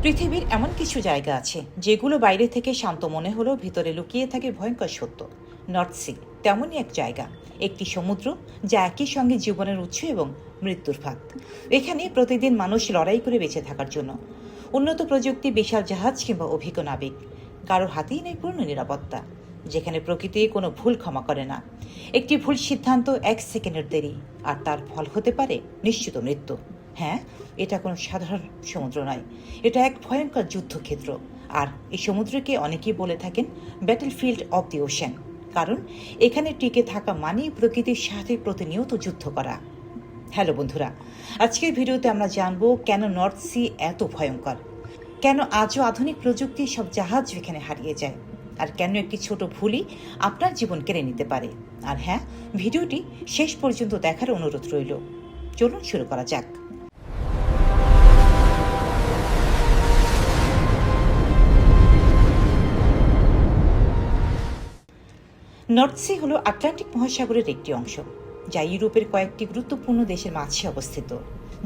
পৃথিবীর এমন কিছু জায়গা আছে যেগুলো বাইরে থেকে শান্ত মনে হলেও ভিতরে লুকিয়ে থাকে ভয়ঙ্কর সত্য। নর্থ সি তেমনই এক জায়গা, একটি সমুদ্র যা একই সঙ্গে জীবনের উৎস এবং মৃত্যুর ফাঁদ। এখানে প্রতিদিন মানুষ লড়াই করে বেঁচে থাকার জন্য। উন্নত প্রযুক্তি, বিশাল জাহাজ কিংবা অভিজ্ঞ নাবিক, কারোর হাতেই নেই পূর্ণ নিরাপত্তা, যেখানে প্রকৃতি কোনো ভুল ক্ষমা করে না। একটি ভুল সিদ্ধান্ত, এক সেকেন্ডের দেরি, আর তার ফল হতে পারে নিশ্চিত মৃত্যু। হ্যাঁ, এটা কোনো সাধারণ সমুদ্র নয়, এটা এক ভয়ঙ্কর যুদ্ধক্ষেত্র। আর এই সমুদ্রকে অনেকেই বলে থাকেন ব্যাটেলফিল্ড অব দি ওশেন, কারণ এখানে টিকে থাকা মানেই প্রকৃতির সাথে প্রতিনিয়ত যুদ্ধ করা। হ্যালো বন্ধুরা, আজকের ভিডিওতে আমরা জানবো কেন নর্থ সি এত ভয়ঙ্কর, কেন আজও আধুনিক প্রযুক্তির সব জাহাজ এখানে হারিয়ে যায়, আর কেন একটি ছোট ভুলই আপনার জীবন কেড়ে নিতে পারে। আর হ্যাঁ, ভিডিওটি শেষ পর্যন্ত দেখার অনুরোধ রইল। চলুন শুরু করা যাক। নর্থ সি হল আটলান্টিক মহাসাগরের একটি অংশ, যা ইউরোপের কয়েকটি গুরুত্বপূর্ণ দেশের মাঝে অবস্থিত।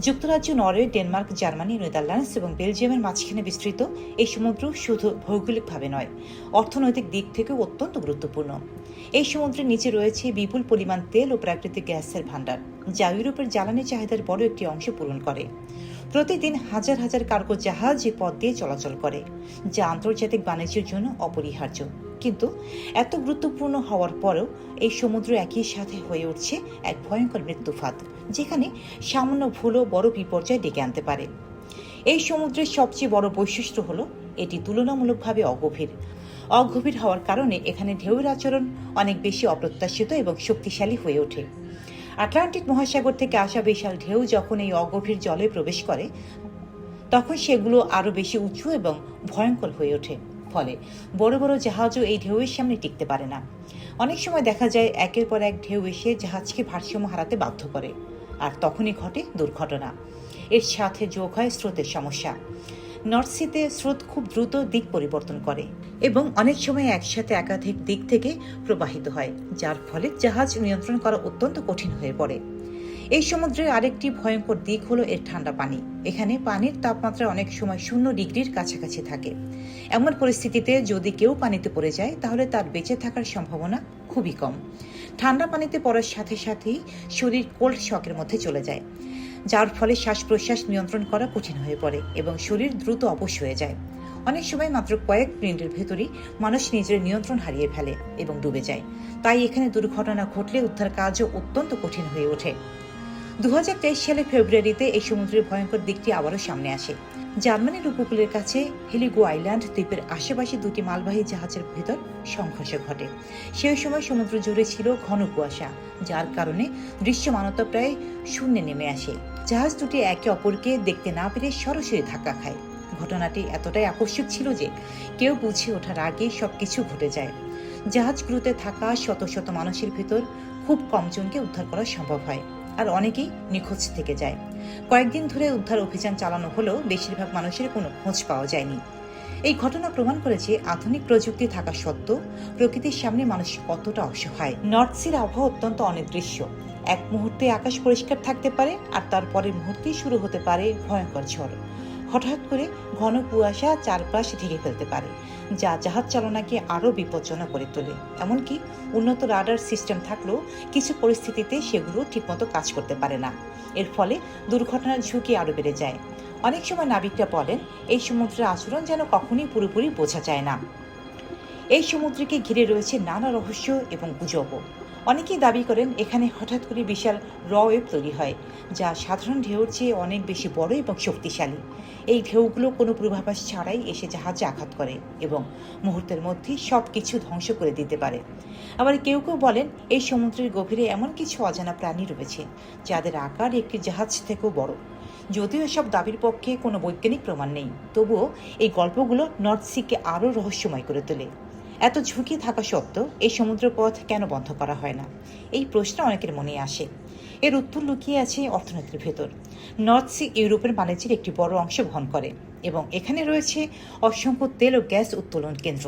যুক্তরাজ্য, নরওয়ে, ডেনমার্ক, জার্মানি, নেদারল্যান্ডস এবং বেলজিয়ামের মাঝখানে বিস্তৃত এই সমুদ্র শুধু ভৌগোলিকভাবে নয়, অর্থনৈতিক দিক থেকেও অত্যন্ত গুরুত্বপূর্ণ। এই সমুদ্রের নিচে রয়েছে বিপুল পরিমাণ তেল ও প্রাকৃতিক গ্যাসের ভাণ্ডার, যা ইউরোপের জ্বালানি চাহিদার বড় একটি অংশ পূরণ করে। প্রতিদিন হাজার হাজার কার্গো জাহাজ এই পথ দিয়ে চলাচল করে, যা আন্তর্জাতিক বাণিজ্যের জন্য অপরিহার্য। কিন্তু এত গুরুত্বপূর্ণ হওয়ার পরেও এই সমুদ্র একই সাথে হয়ে উঠছে এক ভয়ঙ্কর মৃত্যুফাঁদ, যেখানে সামান্য ভুলও বড় বিপর্যয় ডেকে আনতে পারে। এই সমুদ্রের সবচেয়ে বড় বৈশিষ্ট্য হলো এটি তুলনামূলকভাবে অগভীর হওয়ার কারণে এখানে ঢেউয়ের আচরণ অনেক বেশি অপ্রত্যাশিত এবং শক্তিশালী হয়ে ওঠে। আটলান্টিক মহাসাগর থেকে আসা বিশাল ঢেউ যখন এই অগভীর জলে প্রবেশ করে, তখন সেগুলো আরও বেশি উঁচু এবং ভয়ঙ্কর হয়ে ওঠে। ফলে বড় বড় জাহাজও এই ঢেউয়ের সামনে টিকতে পারে না। অনেক সময় দেখা যায় একের পর এক ঢেউ এসে জাহাজকে ভারসাম্য হারাতে বাধ্য করে, আর তখনই ঘটে দুর্ঘটনা। এর সাথে যোগ হয় স্রোতের সমস্যা। নর্থ সিতে স্রোত খুব দ্রুত দিক পরিবর্তন করে এবং অনেক সময় একসাথে একাধিক দিক থেকে প্রবাহিত হয়, যার ফলে জাহাজ নিয়ন্ত্রণ করা অত্যন্ত কঠিন হয়ে পড়ে। এই সমুদ্রের আরেকটি ভয়ঙ্কর দিক হলো এর ঠান্ডা পানি। এখানে পানির তাপমাত্রা অনেক সময় 0 ডিগ্রির কাছাকাছি থাকে। এমন পরিস্থিতিতে যদি কেউ পানিতে পড়ে যায়, তাহলে তার বেঁচে থাকার সম্ভাবনা খুবই কম। ঠান্ডা পানিতে পড়ার সাথে সাথেই শরীর কোল্ড শকের মধ্যে চলে যায়, যার ফলে শ্বাস প্রশ্বাস নিয়ন্ত্রণ করা কঠিন হয়ে পড়ে এবং শরীর দ্রুত অবশ হয়ে যায়। অনেক সময় মাত্র কয়েক মিনিটের ভেতরই মানুষ নিজের নিয়ন্ত্রণ হারিয়ে ফেলে এবং ডুবে যায়। তাই এখানে দুর্ঘটনা ঘটলে উদ্ধার কাজও অত্যন্ত কঠিন হয়ে ওঠে। 2023 সালে ফেব্রুয়ারিতে এই সমুদ্রের ভয়ঙ্কর দিকটি আবারও সামনে আসে। জার্মানির উপকূলের কাছে হেলিগো আইল্যান্ড দ্বীপের আশেপাশে দুটি মালবাহী জাহাজের ভেতর সংঘর্ষ ঘটে। সেই সময় সমুদ্র জুড়ে ছিল ঘন কুয়াশা, যার কারণে দৃশ্যমানতা প্রায় শূন্যে নেমে আসে। জাহাজ দুটি একে অপরকে দেখতে না পেরে সরাসরি ধাক্কা খায়। ঘটনাটি এতটাই আকস্মিক ছিল যে কেউ বুঝে ওঠার আগেই সবকিছু ঘটে যায়। জাহাজগুলোতে থাকা শত শত মানুষের ভেতর খুব কম জনকে উদ্ধার করা সম্ভব হয়, আর অনেকেই নিখোঁজ থেকে যায়। কয়েকদিন ধরে উদ্ধার অভিযান চালানো হলেও বেশিরভাগ মানুষের কোনো খোঁজ পাওয়া যায়নি। এই ঘটনা প্রমাণ করেছে আধুনিক প্রযুক্তি থাকা সত্ত্বেও প্রকৃতির সামনে মানুষ কতটা অসহায়। নর্থ সির আবহাওয়া অত্যন্ত অনির্দিষ্ট। এক মুহূর্তে আকাশ পরিষ্কার থাকতে পারে, আর তারপরের মুহূর্তেই শুরু হতে পারে ভয়ঙ্কর ঝড়। হঠাৎ করে ঘন কুয়াশা চারপাশ ঢেকে ফেলতে পারে, যা জাহাজ চালনাকে আরও বিপজ্জনক করে তোলে। এমনকি উন্নত রাডার সিস্টেম থাকলেও কিছু পরিস্থিতিতে সেগুলো ঠিকমতো কাজ করতে পারে না। এর ফলে দুর্ঘটনার ঝুঁকি আরও বেড়ে যায়। অনেক সময় নাবিকরা বলেন, এই সমুদ্রের আচরণ যেন কখনই পুরোপুরি বোঝা যায় না। এই সমুদ্রকে ঘিরে রয়েছে নানা রহস্য এবং গুজবও। অনেকেই দাবি করেন এখানে হঠাৎ করে বিশাল ওয়েভ তৈরি হয়, যা সাধারণ ঢেউর চেয়ে অনেক বেশি বড় এবং শক্তিশালী। এই ঢেউগুলো কোনো পূর্বাভাস ছাড়াই এসে জাহাজে আঘাত করে এবং মুহূর্তের মধ্যেই সব কিছু ধ্বংস করে দিতে পারে। আবার কেউ কেউ বলেন এই সমুদ্রের গভীরে এমন কিছু অজানা প্রাণী রয়েছে যাদের আকার একটি জাহাজ থেকেও বড়। যদিও এসব দাবির পক্ষে কোনো বৈজ্ঞানিক প্রমাণ নেই, তবুও এই গল্পগুলো নর্থ সিকে আরও রহস্যময় করে তোলে। এত ঝুঁকি থাকা সত্ত্বেও এই সমুদ্র পথ কেন বন্ধ করা হয় না, এই প্রশ্ন অনেকের মনে আসে। এর উত্তর লুকিয়ে আছে অর্থনীতির ভেতর। নর্থ সি ইউরোপের বাণিজ্যের একটি বড় অংশ বহন করে এবং এখানে রয়েছে অসংখ্য তেল ও গ্যাস উত্তোলন কেন্দ্র।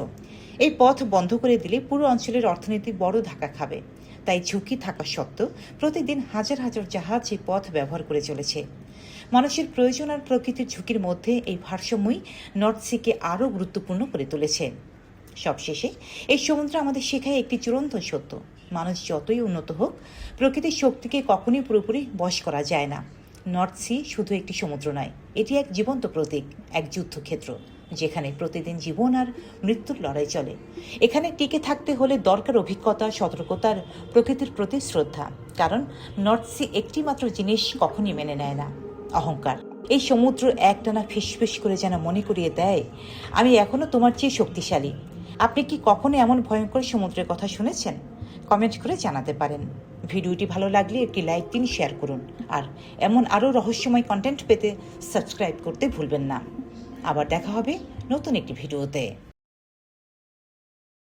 এই পথ বন্ধ করে দিলে পুরো অঞ্চলের অর্থনীতি বড় ধাক্কা খাবে। তাই ঝুঁকি থাকা সত্ত্বেও প্রতিদিন হাজার হাজার জাহাজ এই পথ ব্যবহার করে চলেছে। মানুষের প্রয়োজন আর প্রকৃতির ঝুঁকির মধ্যে এই ভারসাম্যই নর্থ সিকে আরও গুরুত্বপূর্ণ করে তুলেছে। সবশেষে এই সমুদ্র আমাদের শেখায় একটি চূড়ান্ত সত্য: মানুষ যতই উন্নত হোক, প্রকৃতির শক্তিকে কখনোই পুরোপুরি বশ করা যায় না। নর্থ সি শুধু একটি সমুদ্র নয়, এটি এক জীবন্ত প্রতীক, এক যুদ্ধক্ষেত্র যেখানে প্রতিদিন জীবন আর মৃত্যুর লড়াই চলে। এখানে টিকে থাকতে হলে দরকার অভিজ্ঞতা, সতর্কতার, প্রকৃতির প্রতি শ্রদ্ধা। কারণ নর্থ সি একটি মাত্র জিনিস কখনই মেনে নেয় না: অহংকার। এই সমুদ্র একটানা ফিসফিস করে যেন মনে করিয়ে দেয়, আমি এখনো তোমার চেয়ে শক্তিশালী। আপনি কি কখনো এমন ভয়ঙ্কর সমুদ্রের কথা শুনেছেন? কমেন্ট করে জানাতে পারেন। ভিডিওটি ভালো লাগলে একটি লাইক দিন, শেয়ার করুন, আর এমন আরও রহস্যময় কন্টেন্ট পেতে সাবস্ক্রাইব করতে ভুলবেন না। আবার দেখা হবে নতুন একটি ভিডিওতে।